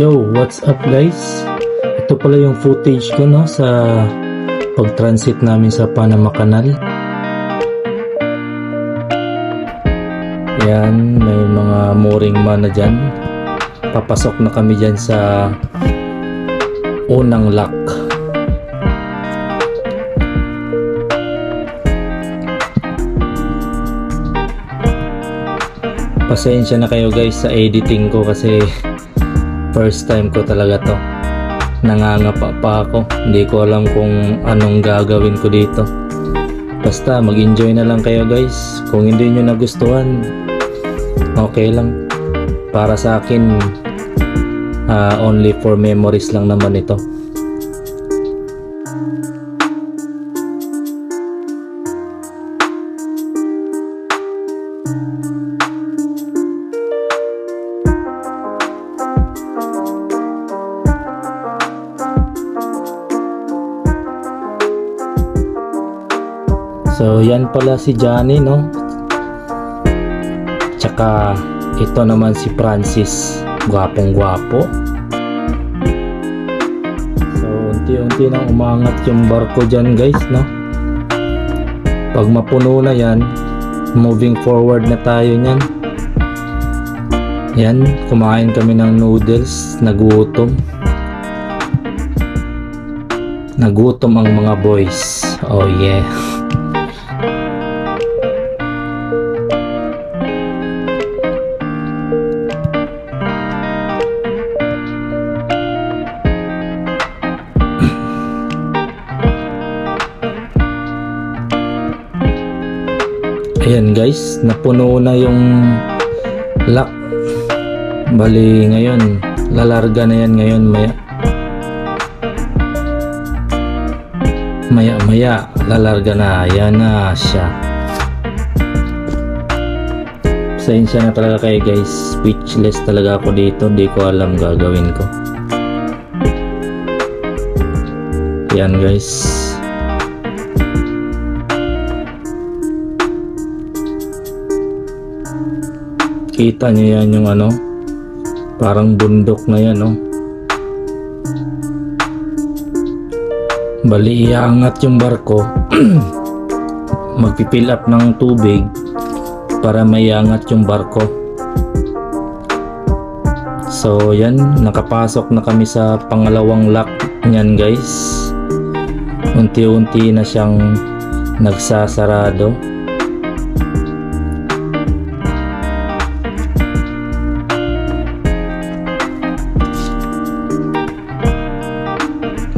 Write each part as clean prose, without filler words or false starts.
Yo, what's up guys? Ito pala yung footage ko no sa pag-transit namin sa Panama Canal. Yan, may mga mooring man na dyan. Papasok na kami dyan sa unang lock. Pasensya na kayo guys sa editing ko kasi first time ko talaga to. Nangangapa pa ako. Hindi ko alam kung anong gagawin ko dito. Basta mag-enjoy na lang kayo guys. Kung hindi nyo nagustuhan, okay lang. Para sa akin, only for memories lang naman ito. So yan pala si Johnny no. Tsaka ito naman si Francis, gwapong gwapo. So unti-unti nang umangat yung barko dyan guys no. Pag mapuno na yan, moving forward na tayo nyan. Yan, kumain kami ng noodles, nagutom. Nagutom ang mga boys. Oh yeah. Ayan guys, napuno na yung lock. Bali ngayon, lalarga na yan ngayon maya lalarga na. Ayan na siya. Pasensya na talaga kayo guys, speechless talaga ako dito. Hindi ko alam gagawin ko. Ayan guys, kita nyo yan yung ano, parang bundok na yan no. Bali iangat yung barko magpipill up ng tubig para maiangat yung barko. So yan, nakapasok na kami sa pangalawang lock nyan guys. Unti-unti na siyang nagsasarado.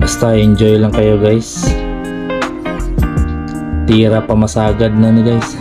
Basta enjoy lang kayo guys. Tira pa masagad na ni guys.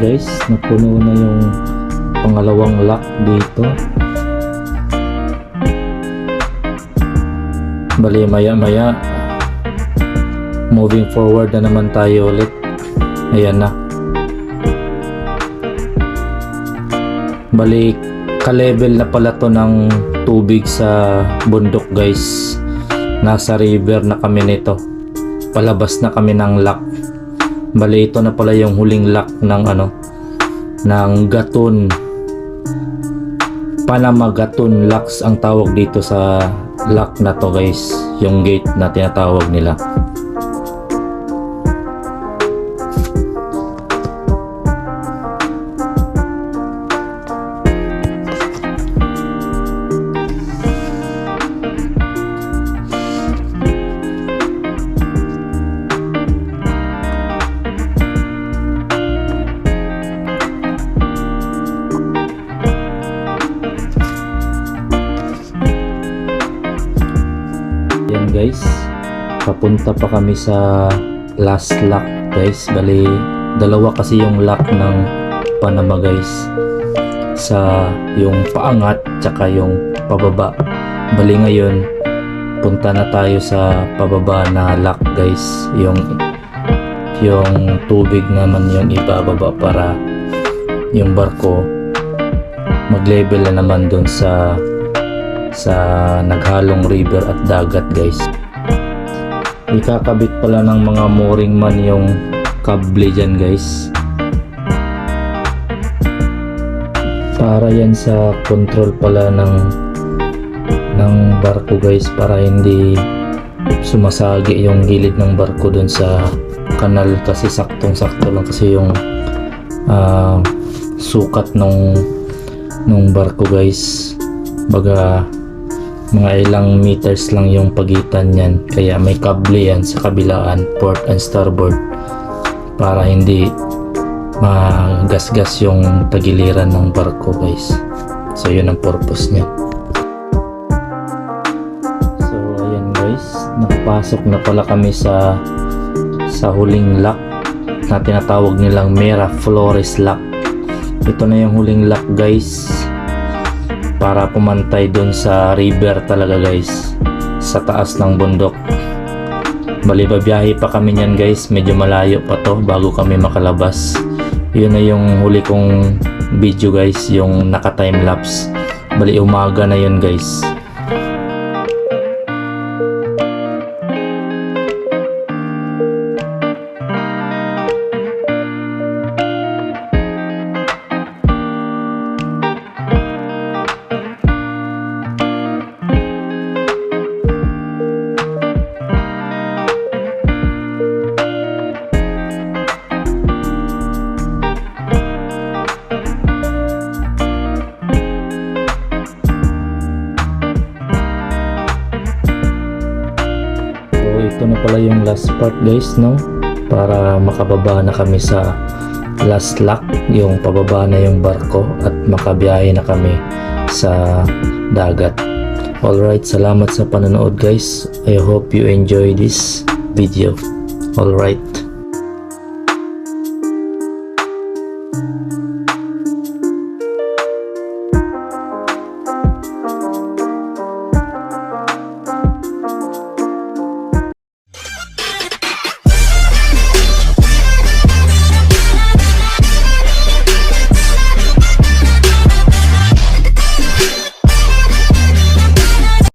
Guys, napuno na yung pangalawang lock dito. Bali maya moving forward na naman tayo ulit. Ayan na. Bali ka-level na pala to ng tubig sa bundok guys. Nasa river na kami nito. Palabas na kami ng lock. Bali ito na pala yung huling lock ng ano, ng Gatun. Panama Gatun locks ang tawag dito sa lock na to guys, yung gate na tinatawag nila. Guys, papunta pa kami sa last lock guys. Bali dalawa kasi yung lock ng Panama guys, sa yung paangat tsaka yung pababa. Bali ngayon punta na tayo sa pababa na lock guys. Yung tubig naman yung ibababa para yung barko mag-level na naman dun sa naghalong river at dagat guys. Ikakabit pala ng mga mooring man yung kable dyan guys, para yan sa control pala ng barko guys, para hindi sumasagi yung gilid ng barko dun sa kanal, kasi saktong sakto lang kasi yung sukat nung barko guys. Baga mga ilang meters lang yung pagitan yan, kaya may kable yan sa kabilaan, port and starboard, para hindi magasgas yung tagiliran ng barko guys. So yun ang purpose niya. So ayan guys, nakapasok na pala kami sa huling lock na tinatawag nilang Mira Flores lock. Ito na yung huling lock guys, para pumantay dun sa river talaga guys, sa taas ng bundok. Bali babiyahe pa kami niyan guys, medyo malayo pa to bago kami makalabas. Yun na yung huli kong video guys, yung naka time lapse. Bali umaga na yun guys. Ito na pala yung last part guys, no, para makababa na kami sa last lock, yung pababa na yung barko at makabiyahe na kami sa dagat. Alright, salamat sa panonood guys. I hope you enjoy this video. Alright.